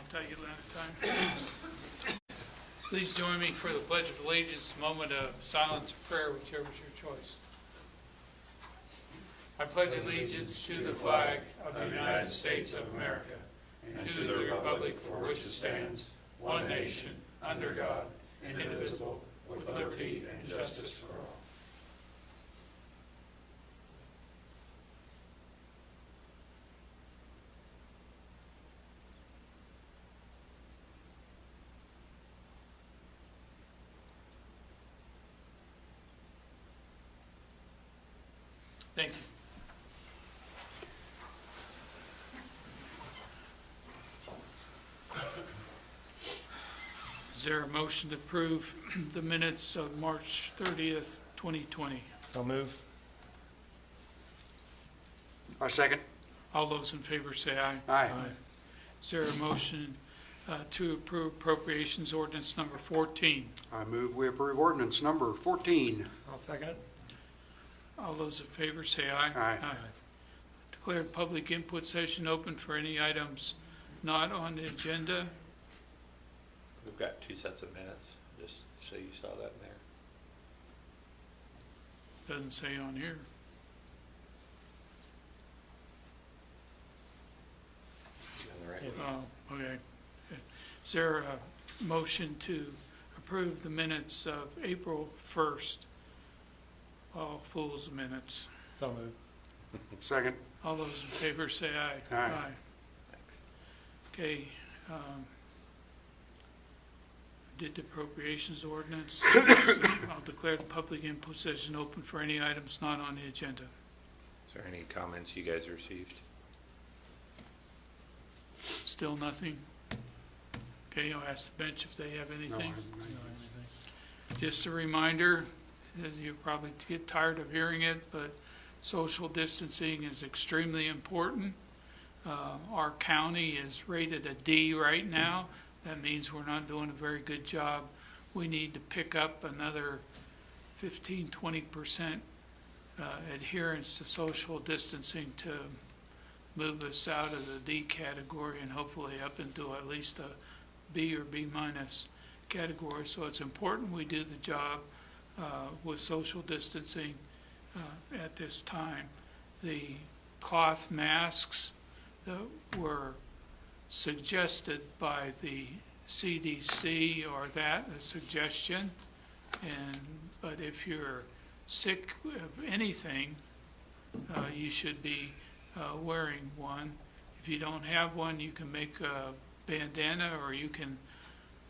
tell you that time. Please join me for the Pledge of Allegiance, a moment of silence or prayer, whichever is your choice. I pledge allegiance to the flag of the United States of America and to the republic for which it stands, one nation, under God, indivisible, with liberty and justice for all. Thank you. Is there a motion to approve the minutes of March 30th, 2020? So move. I second. All those in favor say aye. Aye. Is there a motion to approve appropriations ordinance number 14? I move we approve ordinance number 14. I'll second it. All those in favor say aye. Aye. Declare public input session open for any items not on the agenda. We've got 2 sets of minutes, just so you saw that in there. Doesn't say on here. On the right one. Oh, okay. Is there a motion to approve the minutes of April 1st? All Fools minutes. So move. Second. All those in favor say aye. Aye. Thanks. Okay. Did the appropriations ordinance. I'll declare the public input session open for any items not on the agenda. Is there any comments you guys received? Still nothing? Okay, I'll ask the bench if they have anything. Just a reminder, as you probably get tired of hearing it, but social distancing is extremely important. Our county is rated a D right now. That means we're not doing a very good job. We need to pick up another 15-20% adherence to social distancing to move us out of the D category and hopefully up into at least a B or B minus category. So it's important we do the job with social distancing at this time. The cloth masks that were suggested by the CDC or that a suggestion, but if you're sick of anything, you should be wearing one. If you don't have one, you can make a bandana, or you can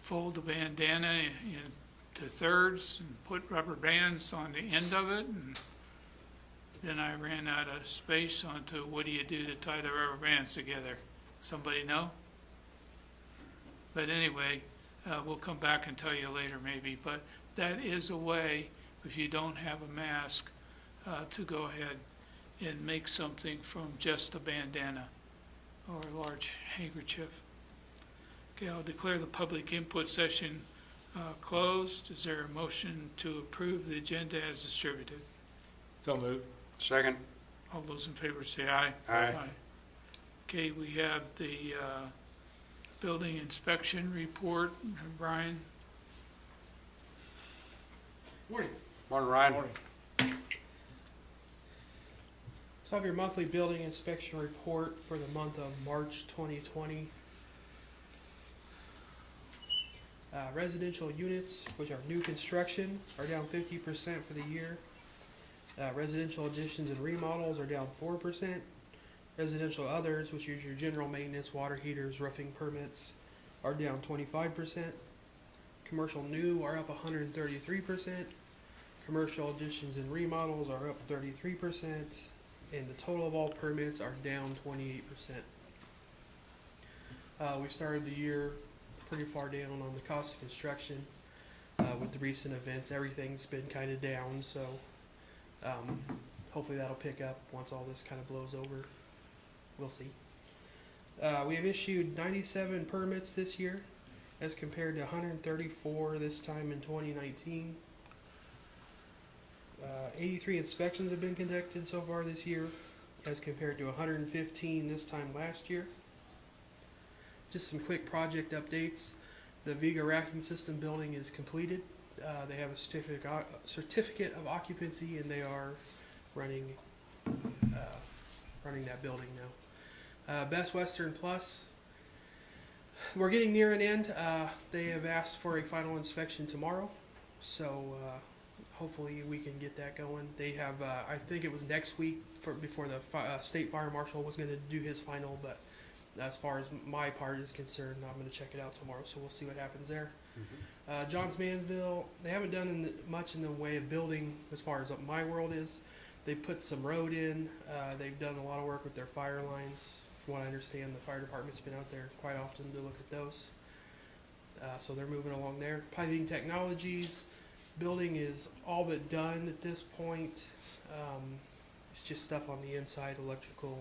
fold the bandana into thirds and put rubber bands on the end of it. And then I ran out of space onto what do you do to tie the rubber bands together? Somebody know? But anyway, we'll come back and tell you later maybe. But that is a way, if you don't have a mask, to go ahead and make something from just a bandana or a large handkerchief. Okay, I'll declare the public input session closed. Is there a motion to approve the agenda as distributed? So move. Second. All those in favor say aye. Aye. Okay, we have the building inspection report. Brian? Morning. Morning, Ryan. Morning. So I have your monthly building inspection report for the month of March 2020. Residential units, which are new construction, are down 50% for the year. Residential additions and remodels are down 4%. Residential others, which is your general maintenance, water heaters, roofing permits, are down 25%. Commercial new are up 133%. Commercial additions and remodels are up 33%. And the total of all permits are down 28%. We started the year pretty far down on the cost of construction. With the recent events, everything's been kind of down, so hopefully that'll pick up once all this kind of blows over. We'll see. We have issued 97 permits this year as compared to 134 this time in 2019. 83 inspections have been conducted so far this year as compared to 115 this time last year. Just some quick project updates. The Viga racking system building is completed. They have a certificate of occupancy, and they are running that building now. Best Western Plus, we're getting near an end. They have asked for a final inspection tomorrow, so hopefully we can get that going. They have, I think it was next week before the state fire marshal was going to do his final, but as far as my part is concerned, I'm going to check it out tomorrow, so we'll see what happens there. Johns Manville, they haven't done much in the way of building as far as what my world is. They put some road in. They've done a lot of work with their fire lines. From what I understand, the fire department's been out there quite often to look at those. So they're moving along there. Piping Technologies, building is all but done at this point. It's just stuff on the inside, electrical,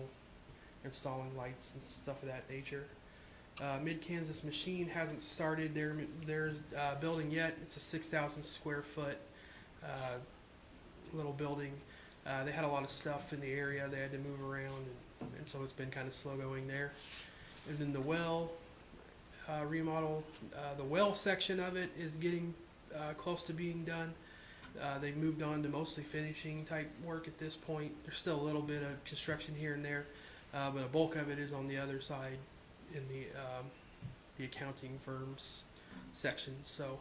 installing lights and stuff of that nature. Mid-Kansas Machine hasn't started their building yet. It's a 6,000 square foot little building. They had a lot of stuff in the area they had to move around, and so it's been kind of slow going there. And then the well remodel, the well section of it is getting close to being done. They've moved on to mostly finishing type work at this point. There's still a little bit of construction here and there, but a bulk of it is on the other side in the accounting firms section. So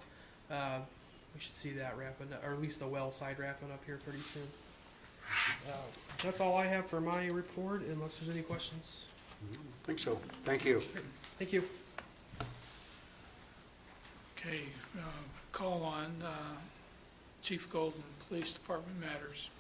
we should see that wrapping up, or at least the well side wrapping up here pretty soon. That's all I have for my report, unless there's any questions. I think so. Thank you. Thank you. Okay, call on Chief Golden, Police Department matters.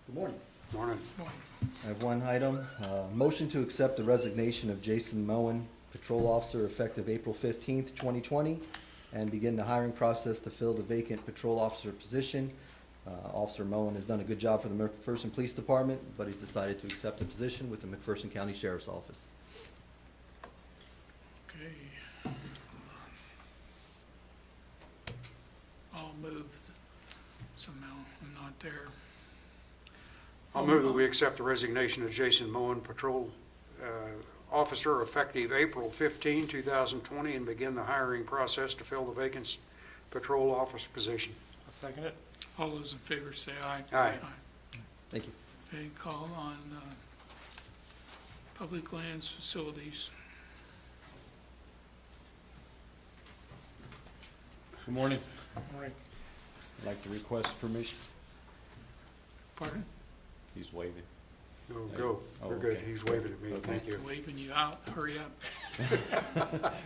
Good morning. Morning. Morning. I have one item, motion to accept the resignation of Jason Moen, patrol officer, effective April 15th, 2020, and begin the hiring process to fill the vacant patrol officer position. Officer Moen has done a good job for the McPherson Police Department, but he's decided to accept a position with the McPherson County Sheriff's Office. Okay. I'll move somehow, I'm not there. I'll move that we accept the resignation of Jason Moen, patrol officer, effective April 15, 2020, and begin the hiring process to fill the vacant patrol officer position. I'll second it. All those in favor say aye. Aye. Thank you. Okay, call on Public Lands Facilities. Good morning. Morning. I'd like to request permission. Pardon? He's waving. No, go. Oh, We're good. okay. He's waving at me. Thank you. Waving you out, hurry up.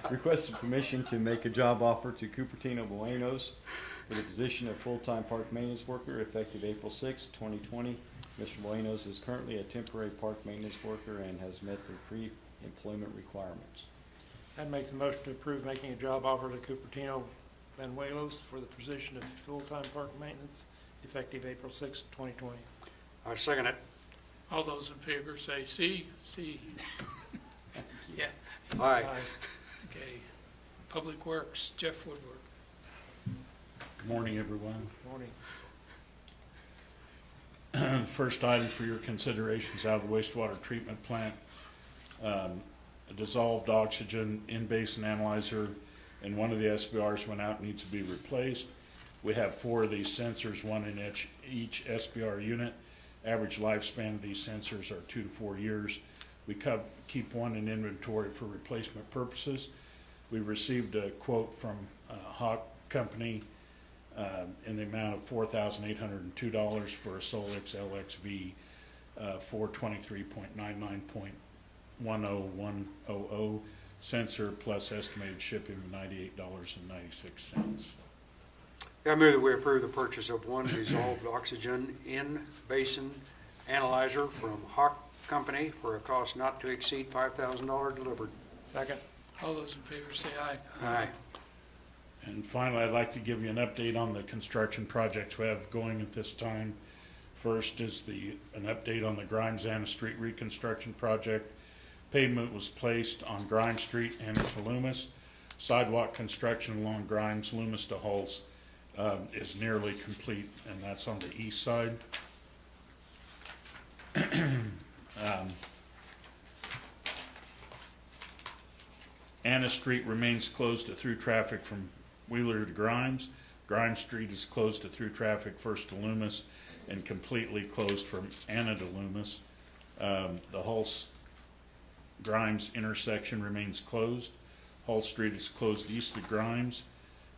Requested permission to make a job offer to Cupertino Buenos for the position of full-time park maintenance worker effective April 6, 2020. Mr. Buenos is currently a temporary park maintenance worker and has met the pre-employment requirements. I'd make the motion to approve making a job offer to Cupertino Banuelos for the position of full-time park maintenance effective April 6, 2020. I second it. All those in favor say see. Yeah, Aye. okay. Public Works, Jeff Woodward. Good morning, everyone. Morning. First item for your consideration is out of the wastewater treatment plant. A dissolved oxygen in-basin analyzer and one of the SBRs went out and needs to be replaced. We have 4 of these sensors, one in each SBR unit. Average lifespan of these sensors are 2 to 4 years. We keep one in inventory for replacement purposes. We received a quote from Hawk Company in the amount of $4,802 for a Solix LXV 423.99.10100 sensor plus estimated shipping of $98.96. I move that we approve the purchase of one dissolved oxygen in-basin analyzer from Hawk Company for a cost not to exceed $5,000 delivered. Second. All those in favor say aye. Aye. And finally, I'd like to give you an update on the construction projects we have going at this time. First is an update on the Grimes-Anna Street reconstruction project. Pavement was placed on Grimes Street and to Loomis. Sidewalk construction along Grimes, Loomis to Hulse is nearly complete, and that's on the east side. Anna Street remains closed to through traffic from Wheeler to Grimes. Grimes Street is closed to through traffic first to Loomis and completely closed from Anna to Loomis. The Hulse Grimes intersection remains closed. Hull Street is closed east of Grimes.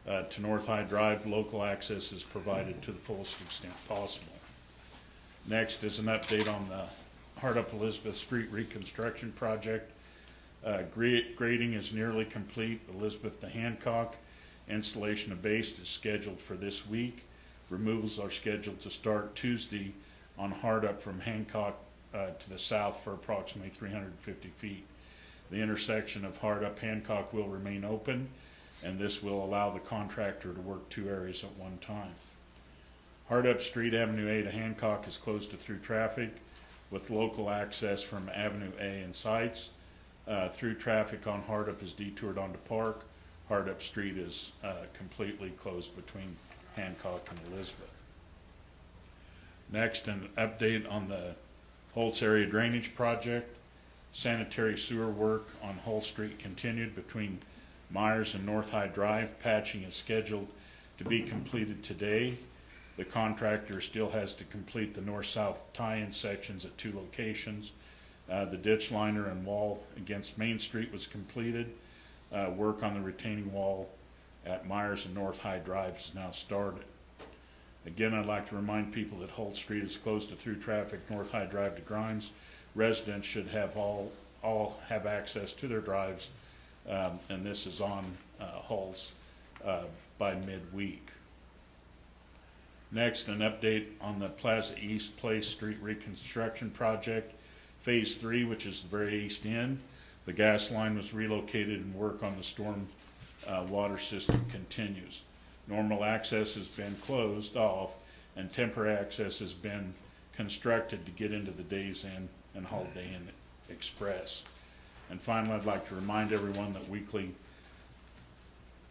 To North High Drive, local access is provided to the fullest extent possible. Next is an update on the Hardup Elizabeth Street reconstruction project. Grading is nearly complete. Elizabeth to Hancock. Installation of base is scheduled for this week. Removals are scheduled to start Tuesday on Hardup from Hancock to the south for approximately 350 feet. The intersection of Hardup-Hancock will remain open, and this will allow the contractor to work two areas at one time. Hardup Street, Avenue A to Hancock is closed to through traffic with local access from Avenue A and sites. Through traffic on Hardup is detoured onto Park. Hardup Street is completely closed between Hancock and Elizabeth. Next, an update on the Holtz area drainage project. Sanitary sewer work on Hull Street continued between Myers and North High Drive. Patching is scheduled to be completed today. The contractor still has to complete the north-south tie-in sections at two locations. The ditch liner and wall against Main Street was completed. Work on the retaining wall at Myers and North High Drive is now started. Again, I'd like to remind people that Holt Street is closed to through traffic North High Drive to Grimes. Residents should have all have access to their drives, and this is on Hull's by midweek. Next, an update on the Plaza East Place Street reconstruction project. Phase 3, which is the very east end. The gas line was relocated and work on the storm water system continues. Normal access has been closed off and temporary access has been constructed to get into the Days Inn and Holiday Inn Express. And finally, I'd like to remind everyone that weekly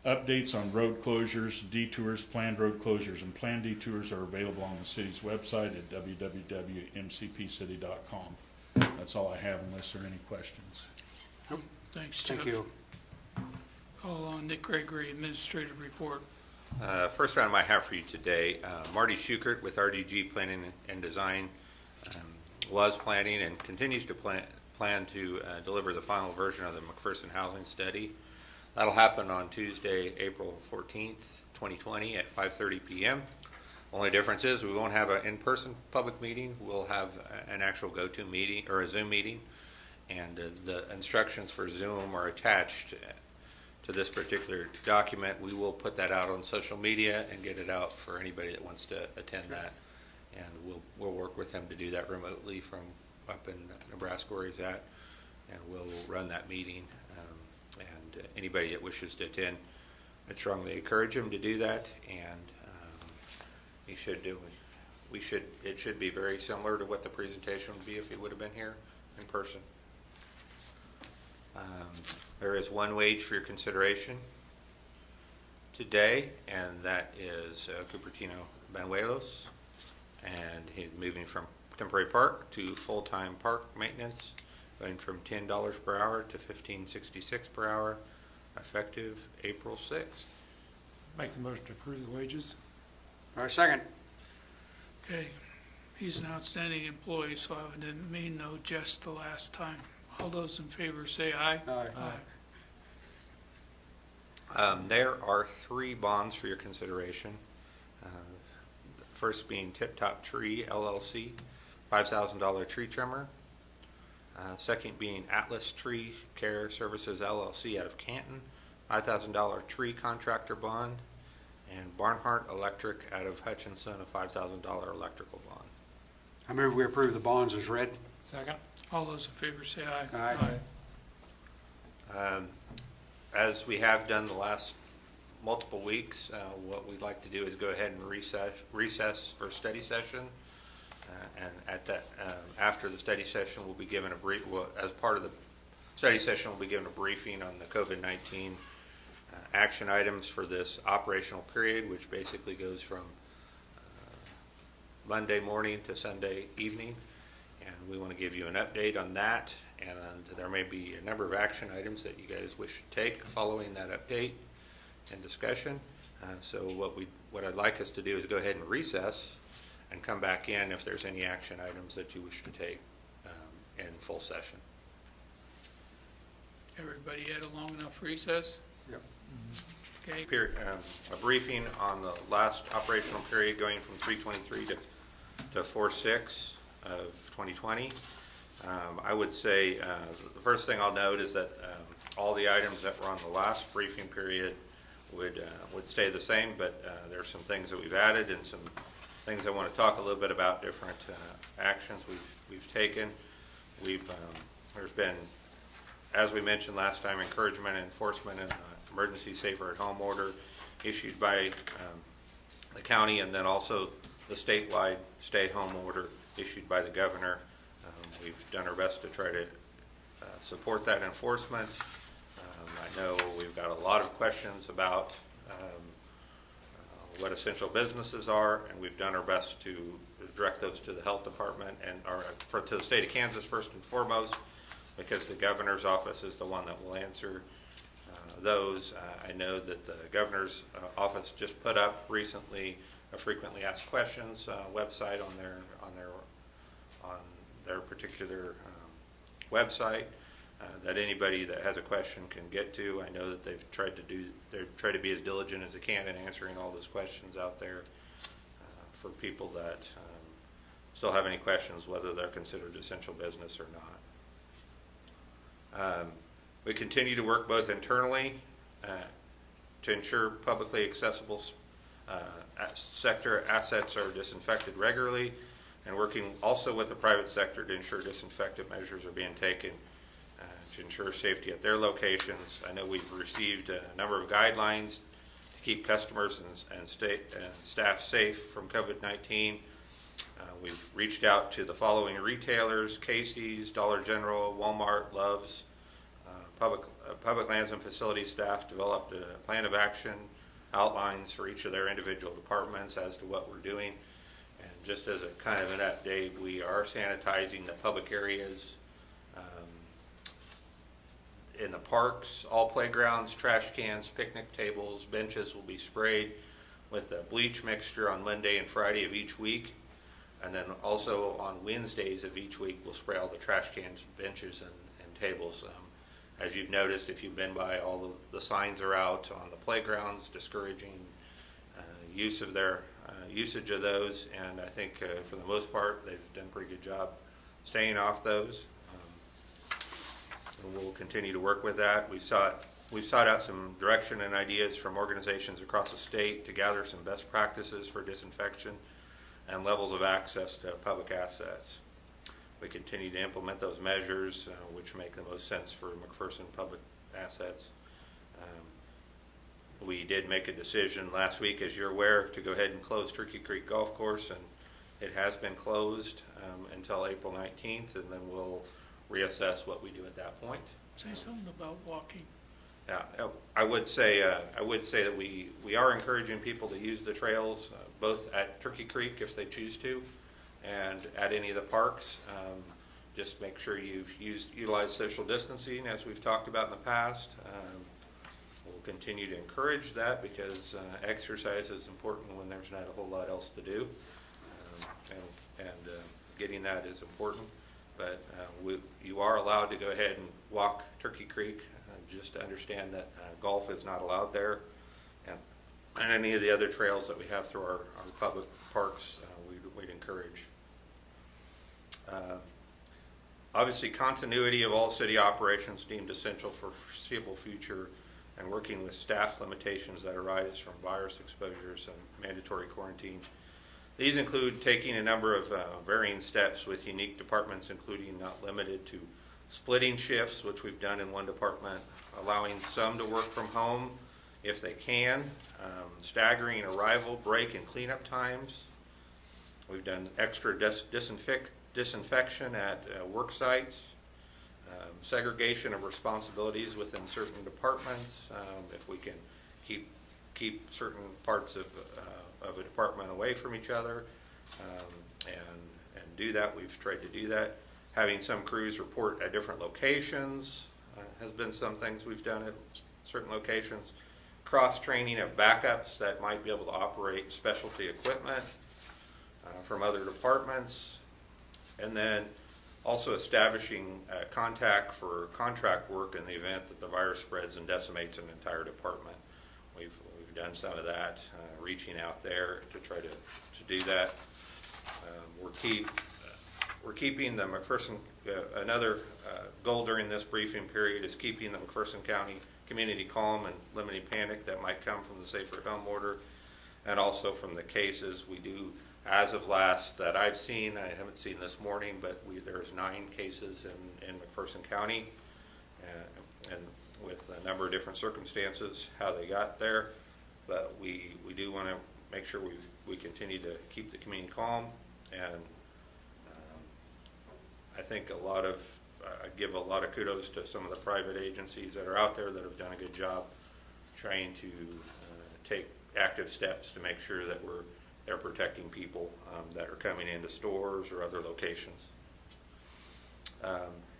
updates on road closures, detours, planned road closures, and planned detours are available on the city's website at www.mcpcity.com. That's all I have unless there are any questions. Thanks, Jeff. Thank you. Call on Nick Gregory, Administrative Report. First item I have for you today, Marty Schukert with RDG Planning and Design was planning and continues to plan to deliver the final version of the McPherson Housing Study. That'll happen on Tuesday, April 14th, 2020 at 5:30 p.m. Only difference is we won't have an in-person public meeting. We'll have an actual go-to meeting or a Zoom meeting, and the instructions for Zoom are attached to this particular document. We will put that out on social media and get it out for anybody that wants to attend that, and we'll work with them to do that remotely from up in Nebraska where he's at, and we'll run that meeting. And anybody that wishes to attend, I strongly encourage him to do that, and he should do it. It should be very similar to what the presentation would be if he would have been here in person. There is one wage for your consideration today, and that is Cupertino Banuelos, and he's moving from temporary park to full-time park maintenance, going from $10 per hour to $15.66 per hour, effective April 6th. Make the motion to approve the wages. All right, second. Okay, he's an outstanding employee, so I didn't mean no jest the last time. All those in favor say aye. Aye. There are 3 bonds for your consideration. First being Tip Top Tree LLC, $5,000 tree trimmer. Second being Atlas Tree Care Services LLC out of Canton, $5,000 tree contractor bond. And Barnhart Electric out of Hutchinson, a $5,000 electrical bond. I move we approve the bonds as read. Second. All those in favor say aye. Aye. As we have done the last multiple weeks, what we'd like to do is go ahead and recess for study session. And at that, after the study session, we'll be given as part of the study session, we'll be given a briefing on the COVID-19 action items for this operational period, which basically goes from Monday morning to Sunday evening. and we want to give you an update on that, and there may be a number of action items that you guys wish to take following that update and discussion. So what I'd like us to do is go ahead and recess and come back in if there's any action items that you wish to take in full session. Everybody had a long enough recess? Yep. Okay, A briefing on the last operational period going from 3/23 to 4/6 of 2020. I would say the first thing I'll note is that all the items that were on the last briefing period would stay the same, but there's some things that we've added and some things I want to talk a little bit about, different actions we've taken. There's been, as we mentioned last time, encouragement and enforcement in the emergency safer at home order issued by the county, and then also the statewide stay home order issued by the governor. We've done our best to try to support that enforcement. I know we've got a lot of questions about what essential businesses are, and we've done our best to direct those to the health department and to the state of Kansas first and foremost, because the governor's office is the one that will answer those. I know that the governor's office just put up recently a frequently asked questions website on their particular website that anybody that has a question can get to. I know that they've tried to be as diligent as they can in answering all those questions out there for people that still have any questions whether they're considered essential business or not. We continue to work both internally to ensure publicly accessible sector assets are disinfected regularly, and working also with the private sector to ensure disinfectant measures are being taken to ensure safety at their locations. I know we've received a number of guidelines to keep customers and staff safe from COVID-19. We've reached out to the following retailers: Casey's, Dollar General, Walmart, Love's. Public Lands and Facilities staff developed a plan of action outlines for each of their individual departments as to what we're doing. And just as a kind of an update, we are sanitizing the public areas in the parks. All playgrounds, trash cans, picnic tables, benches will be sprayed with a bleach mixture on Monday and Friday of each week. And then also on Wednesdays of each week, we'll spray all the trash cans, benches, and tables. As you've noticed, if you've been by, all the signs are out on the playgrounds discouraging usage of those, and I think for the most part they've done a pretty good job staying off those. And we'll continue to work with that. We've sought out some direction and ideas from organizations across the state to gather some best practices for disinfection and levels of access to public assets. We continue to implement those measures which make the most sense for McPherson public assets. We did make a decision last week, as you're aware, to go ahead and close Turkey Creek Golf Course, and it has been closed until April 19th, and then we'll reassess what we do at that point. say something about walking. Yeah, I would say that we are encouraging people to use the trails, both at Turkey Creek if they choose to, and at any of the parks. Just make sure you've utilized social distancing, as we've talked about in the past. We'll continue to encourage that because exercise is important when there's not a whole lot else to do, and getting that is important. But you are allowed to go ahead and walk Turkey Creek. Just to understand that golf is not allowed there, and any of the other trails that we have through our public parks, we'd encourage. Obviously, continuity of all city operations deemed essential for foreseeable future, and working with staff limitations that arise from virus exposures and mandatory quarantine. These include taking a number of varying steps with unique departments, including not limited to splitting shifts, which we've done in one department, allowing some to work from home if they can, staggering arrival, break, and cleanup times. We've done extra disinfection at work sites, segregation of responsibilities within certain departments, if we can keep certain parts of a department away from each other, and do that, we've tried to do that. Having some crews report at different locations has been some things we've done at certain locations. Cross-training of backups that might be able to operate specialty equipment from other departments. And then also establishing contact for contract work in the event that the virus spreads and decimates an entire department. We've done some of that, reaching out there to try to do that. We're keeping the McPherson, another goal during this briefing period is keeping the McPherson County community calm and limiting panic that might come from the Safer at Home order, and also from the cases we do. As of last that I've seen, I haven't seen this morning, but there's 9 cases in McPherson County, and with a number of different circumstances how they got there. But we do want to make sure we continue to keep the community calm, and I think I give a lot of kudos to some of the private agencies that are out there that have done a good job trying to take active steps to make sure that they're protecting people that are coming into stores or other locations.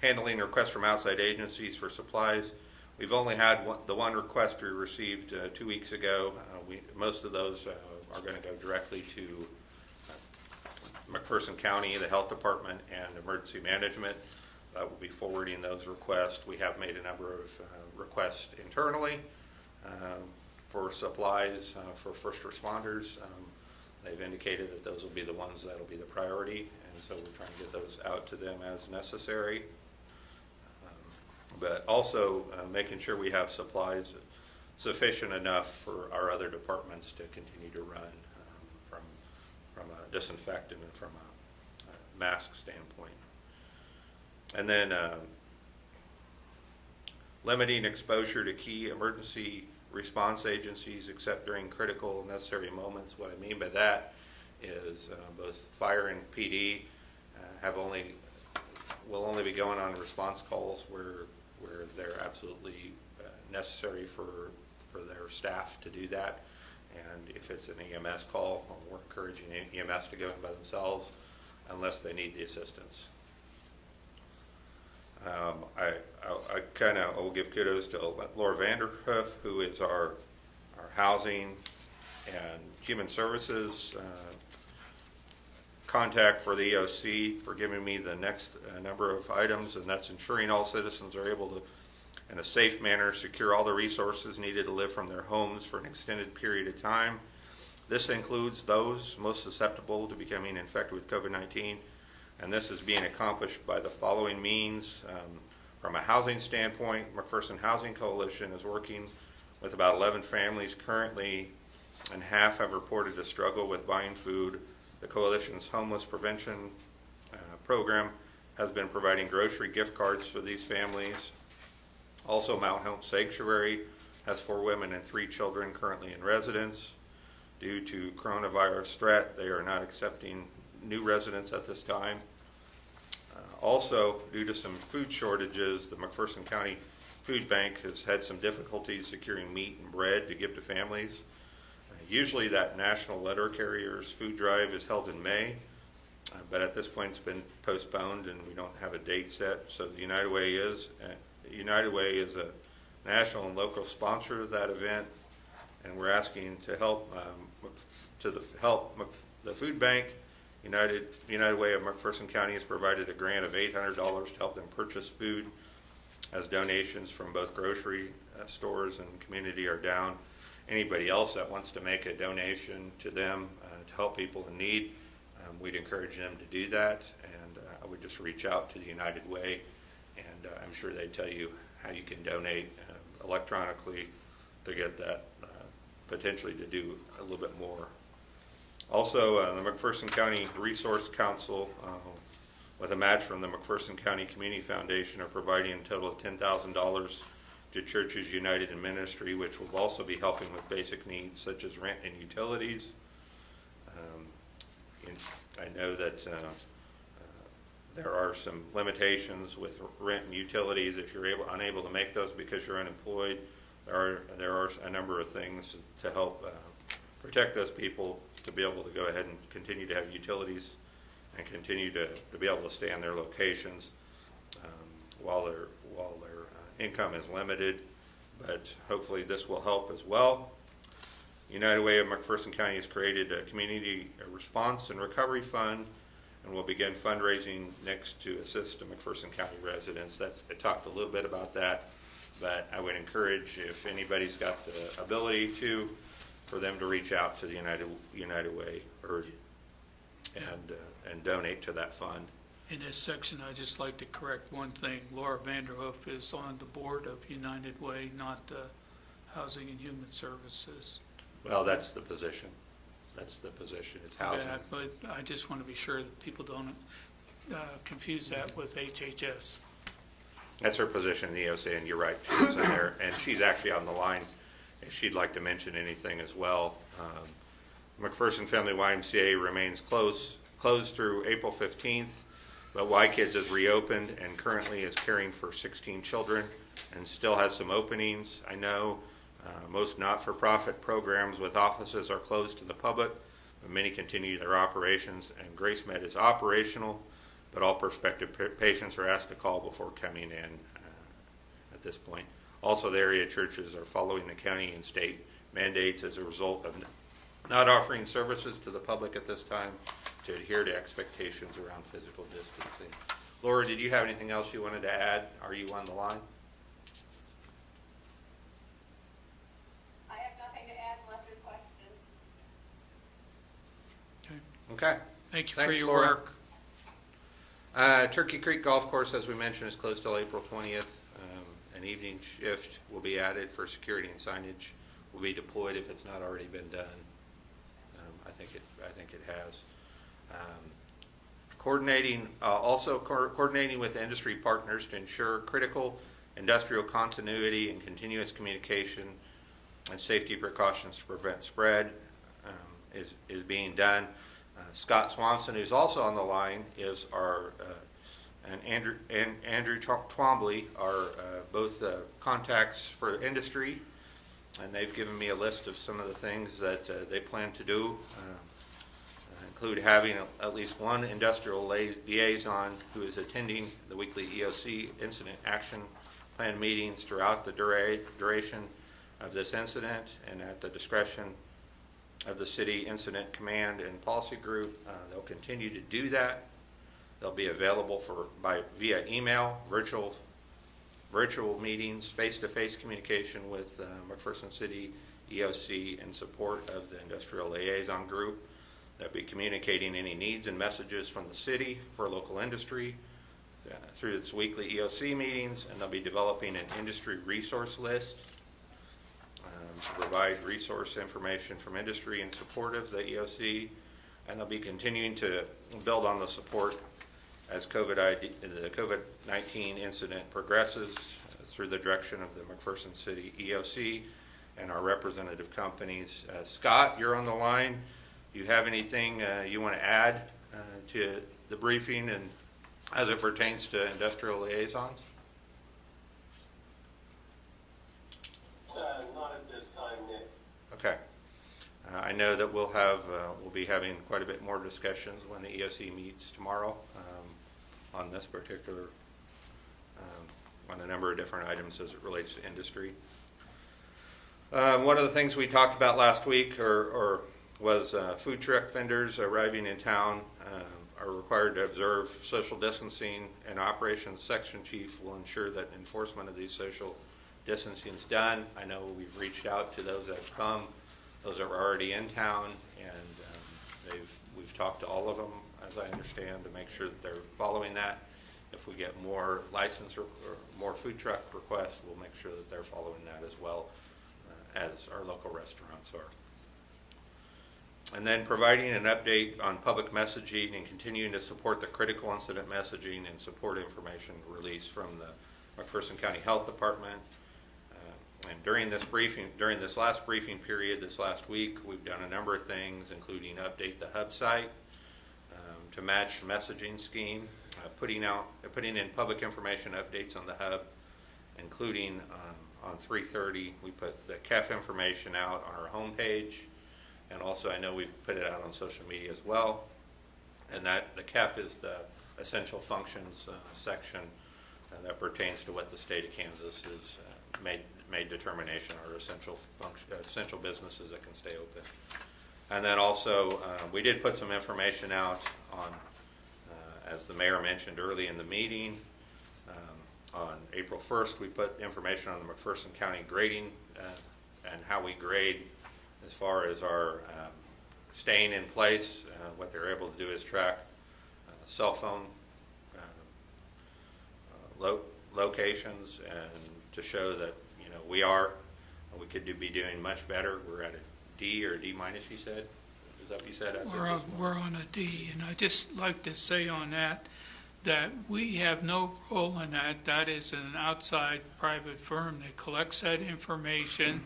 Handling requests from outside agencies for supplies. We've only had the one request we received 2 weeks ago. Most of those are going to go directly to McPherson County, the Health Department, and Emergency Management. We'll be forwarding those requests. We have made a number of requests internally for supplies for first responders. They've indicated that those will be the ones that will be the priority, and so we're trying to get those out to them as necessary. But also making sure we have supplies sufficient enough for our other departments to continue to run from a disinfectant and from a mask standpoint. And then limiting exposure to key emergency response agencies except during critical necessary moments. What I mean by that is both fire and PD will only be going on response calls where they're absolutely necessary for their staff to do that. And if it's an EMS call, we're encouraging EMS to go in by themselves unless they need the assistance. I will give kudos to Laura Vanderhoof, who is our housing and human services contact for the EOC, for giving me the next number of items, and that's ensuring all citizens are able to, in a safe manner, secure all the resources needed to live from their homes for an extended period of time. This includes those most susceptible to becoming infected with COVID-19, and this is being accomplished by the following means. From a housing standpoint, McPherson Housing Coalition is working with about 11 families currently, and half have reported a struggle with buying food. The Coalition's Homeless Prevention program has been providing grocery gift cards for these families. Also, Mount Hope Sanctuary has 4 women and 3 children currently in residence. Due to coronavirus threat, they are not accepting new residents at this time. Also, due to some food shortages, the McPherson County Food Bank has had some difficulties securing meat and bread to give to families. Usually that National Letter Carriers food drive is held in May, but at this point it's been postponed and we don't have a date set. So the United Way is a national and local sponsor of that event, and we're asking to help the food bank. United Way of McPherson County has provided a grant of $800 to help them purchase food, as donations from both grocery stores and community are down. Anybody else that wants to make a donation to them to help people in need, we'd encourage them to do that, and I would just reach out to the United Way, and I'm sure they'd tell you how you can donate electronically to get that, potentially to do a little bit more. Also, the McPherson County Resource Council, with a match from the McPherson County Community Foundation, are providing a total of $10,000 to Churches United in Ministry, which will also be helping with basic needs such as rent and utilities. I know that there are some limitations with rent and utilities if you're unable to make those because you're unemployed. There are a number of things to help protect those people to be able to go ahead and continue to have utilities and continue to be able to stay in their locations while their income is limited, but hopefully this will help as well. United Way of McPherson County has created a community response and recovery fund, and will begin fundraising next to assist the McPherson County residents. I talked a little bit about that, but I would encourage, if anybody's got the ability to, for them to reach out to the United Way and donate to that fund. In this section, I'd just like to correct one thing. Laura Vanderhoof is on the board of United Way, not Housing and Human Services. Well, that's the position. That's the position. It's housing. Yeah, but I just want to be sure that people don't confuse that with HHS. That's her position in the EOC, and you're right, she was in there, and she's actually on the line if she'd like to mention anything as well. McPherson Family YMCA remains closed through April 15th, but Y Kids is reopened and currently is caring for 16 children and still has some openings. I know most not-for-profit programs with offices are closed to the public, but many continue their operations, and GraceMed is operational, but all prospective patients are asked to call before coming in at this point. Also, the area churches are following the county and state mandates as a result of not offering services to the public at this time to adhere to expectations around physical distancing. Laura, did you have anything else you wanted to add? Are you on the line? I have nothing to add unless there's questions. Okay. Thank you for Thanks, your Laura. work. Turkey Creek Golf Course, as we mentioned, is closed till April 20th. An evening shift will be added for security and signage will be deployed if it's not already been done. I think it has. Coordinating with industry partners to ensure critical industrial continuity and continuous communication and safety precautions to prevent spread is being done. Scott Swanson, who's also on the line, is our and Andrew Twombly are both contacts for industry, and they've given me a list of some of the things that they plan to do. Include having at least one industrial liaison who is attending the weekly EOC Incident Action Plan meetings throughout the duration of this incident, and at the discretion of the City Incident Command and Policy Group. They'll continue to do that. They'll be available via email, virtual meetings, face-to-face communication with McPherson City EOC in support of the Industrial Liaison Group. They'll be communicating any needs and messages from the city for local industry through its weekly EOC meetings, and they'll be developing an industry resource list to provide resource information from industry in support of the EOC, and they'll be continuing to build on the support as the COVID-19 incident progresses through the direction of the McPherson City EOC and our representative companies. Scott, you're on the line. Do you have anything you want to add to the briefing and as it pertains to industrial liaisons? Not at this time, Nick. Okay. I know that we'll be having quite a bit more discussions when the EOC meets tomorrow on this particular, on a number of different items as it relates to industry. One of the things we talked about last week was food truck vendors arriving in town are required to observe social distancing, and operations section chief will ensure that enforcement of these social distancing is done. I know we've reached out to those that have come, those that are already in town, and we've talked to all of them, as I understand, to make sure that they're following that. If we get more license or more food truck requests, we'll make sure that they're following that as well, as our local restaurants are. And then providing an update on public messaging and continuing to support the critical incident messaging and support information released from the McPherson County Health Department. And during this last briefing period, this last week, we've done a number of things, including update the hub site to match messaging scheme, putting in public information updates on the hub, including on 3:30, we put the CAF information out on our homepage, and also I know we've put it out on social media as well. And that, the CAF is the essential functions section that pertains to what the state of Kansas has made determination are essential businesses that can stay open. And then also, we did put some information out on, as the mayor mentioned early in the meeting, on April 1st, we put information on the McPherson County grading and how we grade as far as our staying in place. What they're able to do is track cell phone locations, and to show that, you know, we could be doing much better. We're at a D or a D minus, you said? Is that what you said? We're on a D, and I just like to say on that we have no role in that. That is an outside private firm that collects that information.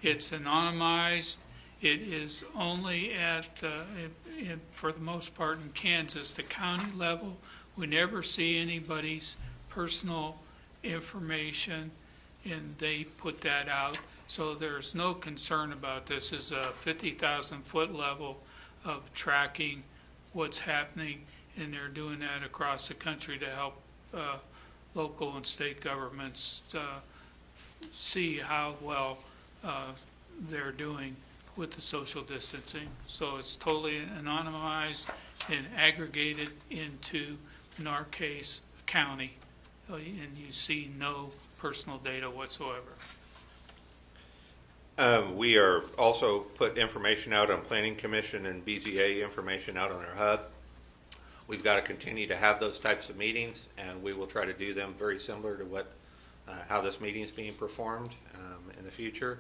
It's anonymized. It is only at, for the most part in Kansas, the county level. We never see anybody's personal information, and they put that out. So there's no concern about this. Is a 50,000-foot level of tracking what's happening, and they're doing that across the country to help local and state governments see how well they're doing with the social distancing. So it's totally anonymized and aggregated into, in our case, county, and you see no personal data whatsoever. We are also put information out on Planning Commission and BZA information out on our hub. We've got to continue to have those types of meetings, and we will try to do them very similar to what how this meeting is being performed in the future.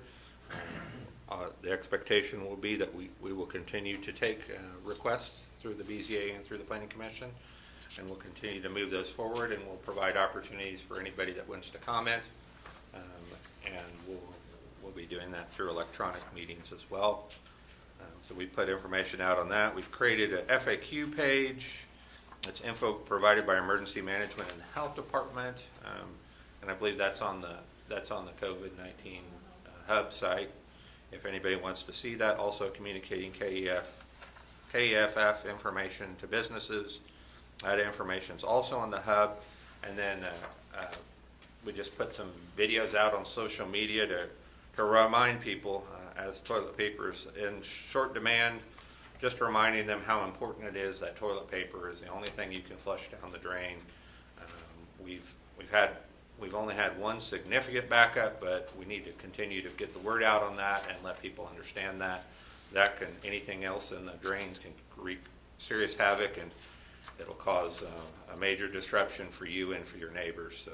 The expectation will be that we will continue to take requests through the BZA and through the Planning Commission, and we'll continue to move those forward, and we'll provide opportunities for anybody that wants to comment, and we'll be doing that through electronic meetings as well. So we put information out on that. We've created an FAQ page. It's info provided by Emergency Management and Health Department, and I believe that's on the COVID-19 hub site. If anybody wants to see that, also communicating KEFF information to businesses. That information is also on the hub, and then we just put some videos out on social media to remind people as toilet paper is in short demand, just reminding them how important it is that toilet paper is the only thing you can flush down the drain. We've only had one significant backup, but we need to continue to get the word out on that and let people understand that anything else in the drains can wreak serious havoc, and it'll cause a major disruption for you and for your neighbors. So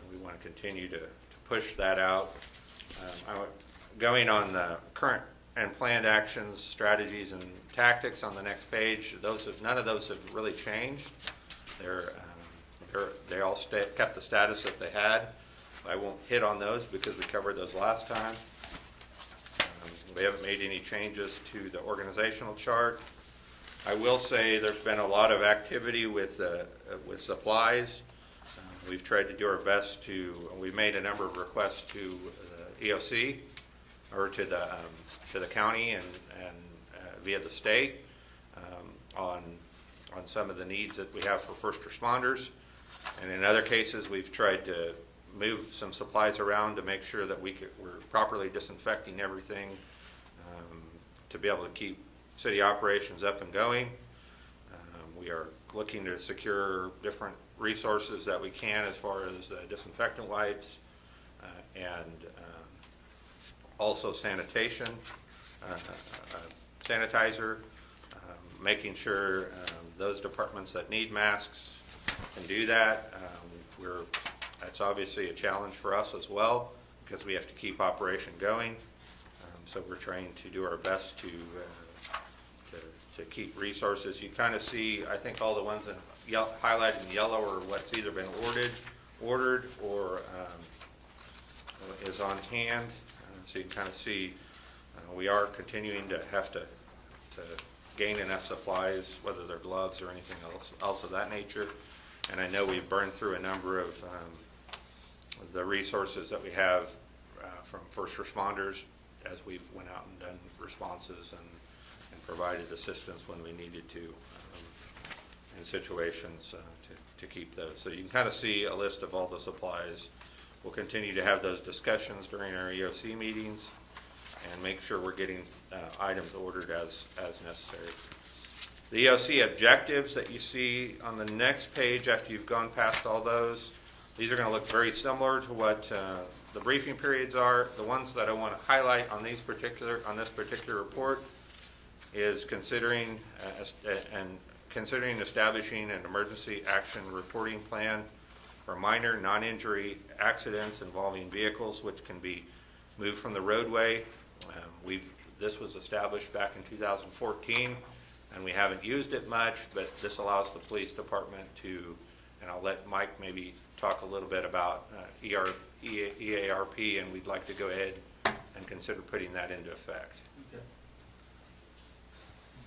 we want to continue to push that out. Going on the current and planned actions, strategies, and tactics on the next page, none of those have really changed. They all kept the status that they had. I won't hit on those because we covered those last time. We haven't made any changes to the organizational chart. I will say there's been a lot of activity with supplies. We've tried to do our best we've made a number of requests to the EOC or to the county and via the state on some of the needs that we have for first responders. And in other cases, we've tried to move some supplies around to make sure that we're properly disinfecting everything to be able to keep city operations up and going. We are looking to secure different resources that we can as far as disinfectant wipes and also sanitation, sanitizer, making sure those departments that need masks can do that. That's obviously a challenge for us as well because we have to keep operation going. So we're trying to do our best to keep resources. You kind of see, I think all the ones that highlighted in yellow are what's either been ordered or is on hand. So you can kind of see we are continuing to have to gain enough supplies, whether they're gloves or anything else of that nature. And I know we've burned through a number of the resources that we have from first responders as we've went out and done responses and provided assistance when we needed to. in situations to keep those. So you can kind of see a list of all the supplies. We'll continue to have those discussions during our EOC meetings and make sure we're getting items ordered as necessary. The EOC objectives that you see on the next page after you've gone past all those, these are going to look very similar to what the briefing periods are. The ones that I want to highlight on this particular report is considering establishing an emergency action reporting plan for minor non-injury accidents involving vehicles which can be moved from the roadway. This was established back in 2014, and we haven't used it much, but this allows the police department to, and I'll let Mike maybe talk a little bit about EARP, and we'd like to go ahead and consider putting that into effect.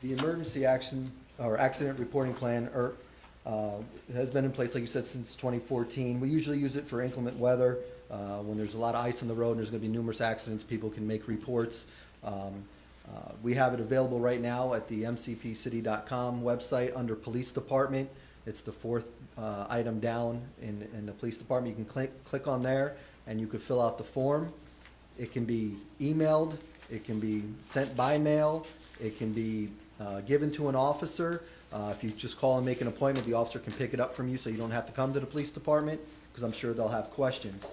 The emergency action or accident reporting plan, ERP, has been in place, like you said, since 2014. We usually use it for inclement weather. When there's a lot of ice on the road and there's going to be numerous accidents, people can make reports. We have it available right now at the mcpcity.com website under Police Department. It's the fourth item down in the Police Department. You can click on there and you can fill out the form. It can be emailed, it can be sent by mail, it can be given to an officer. If you just call and make an appointment, the officer can pick it up from you so you don't have to come to the police department, because I'm sure they'll have questions.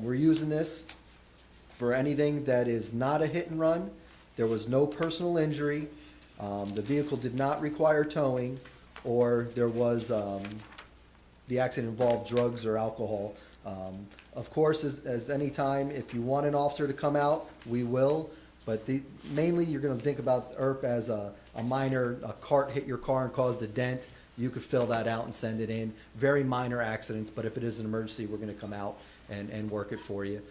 We're using this for anything that is not a hit and run. There was no personal injury. The vehicle did not require towing, or there was, the accident involved drugs or alcohol. Of course, as any time, if you want an officer to come out, we will. But mainly, you're going to think about ERP as a minor, a cart hit your car and caused a dent. You could fill that out and send it in. Very minor accidents, but if it is an emergency, we're going to come out and work it for you.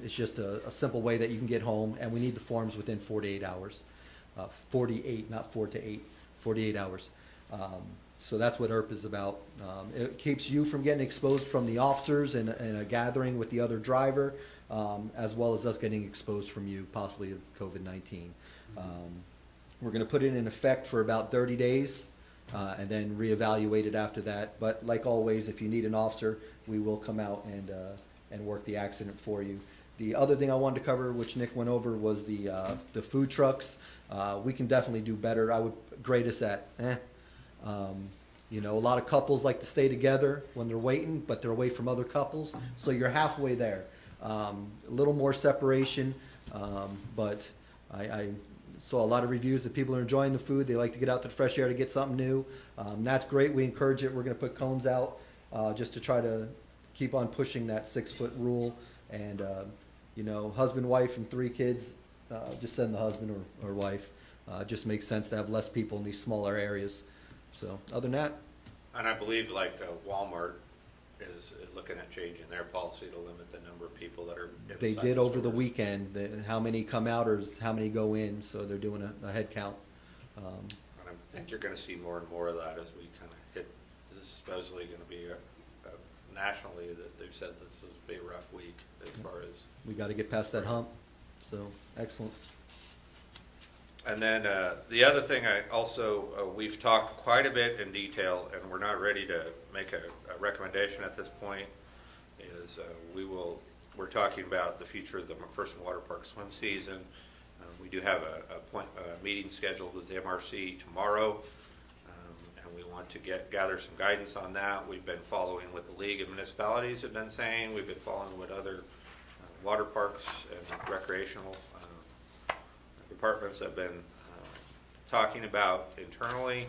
It's just a simple way that you can get home, and we need the forms within 48 hours. 48, not 4 to 8, 48 hours. So that's what ERP is about. It keeps you from getting exposed from the officers in a gathering with the other driver, as well as us getting exposed from you, possibly of COVID-19. We're going to put it in effect for about 30 days and then reevaluate it after that. But like always, if you need an officer, we will come out and work the accident for you. The other thing I wanted to cover, which Nick went over, was the food trucks. We can definitely do better. I would grade us at you know, a lot of couples like to stay together when they're waiting, but they're away from other couples. So you're halfway there. A little more separation, but I saw a lot of reviews that people are enjoying the food. They like to get out to the fresh air to get something new. That's great. We encourage it. We're going to put cones out just to try to keep on pushing that 6-foot rule. And, you know, husband, wife, and 3 kids, just send the husband or wife. Just makes sense to have less people in these smaller areas. So other than that. And I believe like Walmart is looking at changing their policy to limit the number of people that are inside They did over the stores. weekend, how many come out or how many go in, so they're doing a head count. And I think you're going to see more and more of that as we kind of hit, this is supposedly going to be nationally that they've said this will be a rough week as far as. We got to get past that hump, so excellent. And then the other thing I also, we've talked quite a bit in detail, and we're not ready to make a recommendation at this point, is we're talking about the future of the McPherson Water Park swim season. We do have a meeting scheduled with the MRC tomorrow, and we want to gather some guidance on that. We've been following what the League of Municipalities have been saying. We've been following what other water parks and recreational departments have been talking about internally.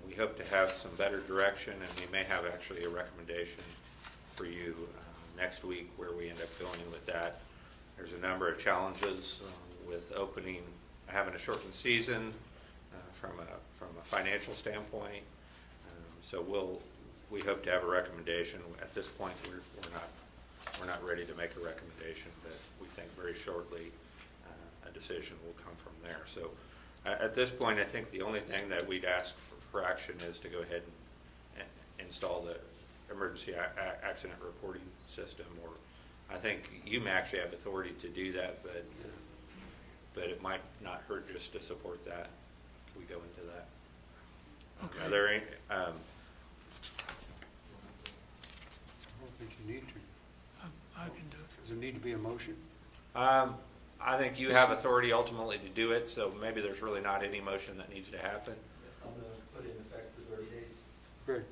We hope to have some better direction, and we may have actually a recommendation for you next week where we end up going with that. There's a number of challenges with having a shortened season from a financial standpoint. So we hope to have a recommendation. At this point, we're not ready to make a recommendation, but we think very shortly a decision will come from there. So at this point, I think the only thing that we'd ask for action is to go ahead and install the emergency accident reporting system, or I think you may actually have authority to do that, but it might not hurt just to support that. Can we go into that? Okay. There ain't, I don't think you need to. I can do it. Does it need to be a motion? I think you have authority ultimately to do it, so maybe there's really not any motion that needs to happen. I'm gonna put it in effect for 30 days. Great.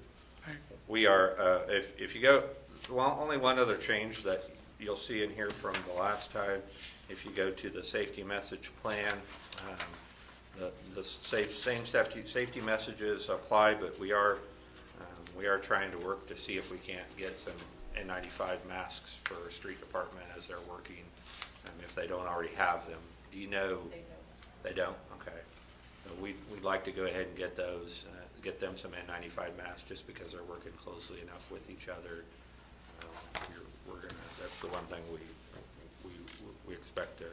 We are, if you go, well, only one other change that you'll see in here from the last time, if you go to the safety message plan, the same safety messages apply, but we are trying to work to see if we can't get some N95 masks for our street department as they're working, if they don't already have them. Do you know? They don't? Okay. So we'd like to go ahead and get those, get them some N95 masks, just because they're working closely enough with each other. We're gonna, that's the one thing we expect to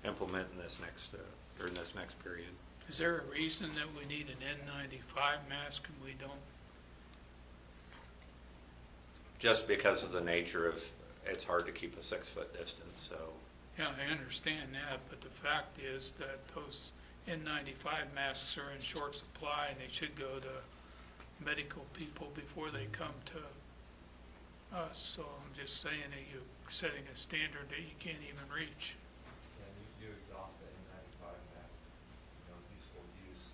implement in this next, during this next period. Is there a reason that we need an N95 mask and we don't? Just because of the nature of, it's hard to keep a 6-foot distance, so. Yeah, I understand that, but the fact is that those N95 masks are in short supply and they should go to medical people before they come to us. So I'm just saying that you're setting a standard that you can't even reach. And you do exhaust the N95 mask, useful use,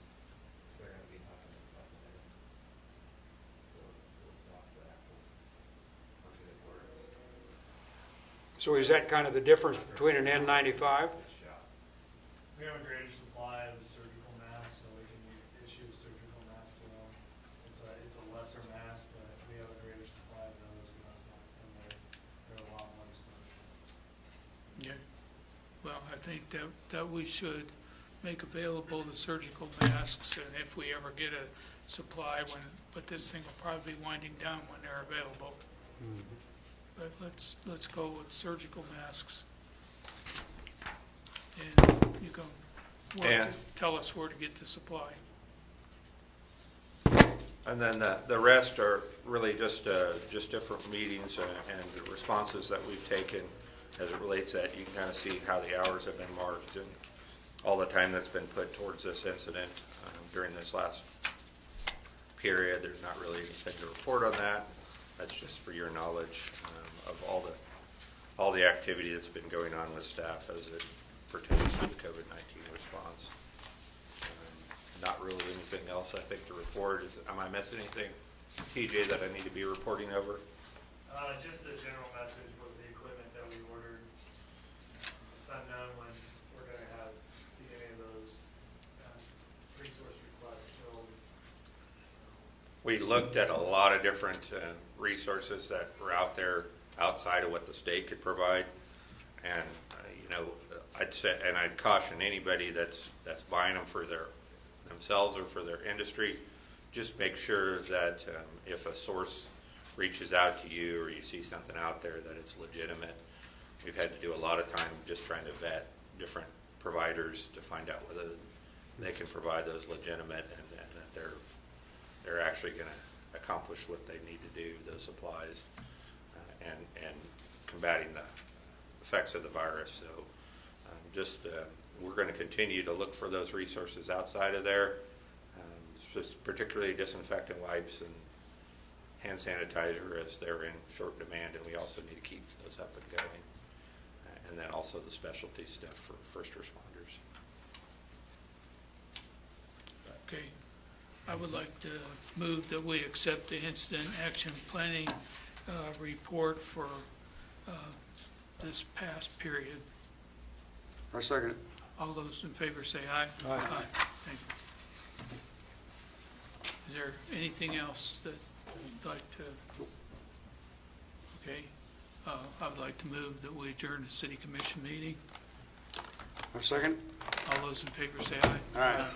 they're gonna be huffing it. It'll exhaust the actual, something that works. So is that kind of the difference between an N95? This shot. We have a greater supply of the surgical mask, so we can issue a surgical mask to them. It's a lesser mask, but we have a greater supply of those, and that's not, and they're a lot more expensive. Yeah. Well, I think that we should make available the surgical masks, and if we ever get a supply but this thing will probably be winding down when they're available. But let's go with surgical masks. And you can work to And- tell us where to get the supply. And then the rest are really just different meetings and responses that we've taken as it relates that you can kind of see how the hours have been marked and all the time that's been put towards this incident during this last period. There's not really anything to report on that. That's just for your knowledge of all the activity that's been going on with staff as it pertains to the COVID-19 response. Not really anything else, I think, to report. Am I missing anything, TJ, that I need to be reporting over? Just the general message was the equipment that we ordered. It's unknown when we're gonna see any of those, resource requests filled. We looked at a lot of different resources that were out there outside of what the state could provide. And, I'd say, and I'd caution anybody that's buying them for themselves or for their industry, just make sure that if a source reaches out to you or you see something out there that it's legitimate. We've had to do a lot of time just trying to vet different providers to find out whether they can provide those legitimate and that they're actually going to accomplish what they need to do, those supplies, and combating the effects of the virus. So we're going to continue to look for those resources outside of there, particularly disinfectant wipes and hand sanitizer as they're in short demand, and we also need to keep those up and going. And then also the specialty stuff for first responders. Okay. I would like to move that we accept the incident action planning report for this past period. I second it. All those in favor say aye. Aye. Thank you. Is there anything else that you'd like to? Okay. I would like to move that we adjourn the city commission meeting. I second. All those in favor say aye. Aye.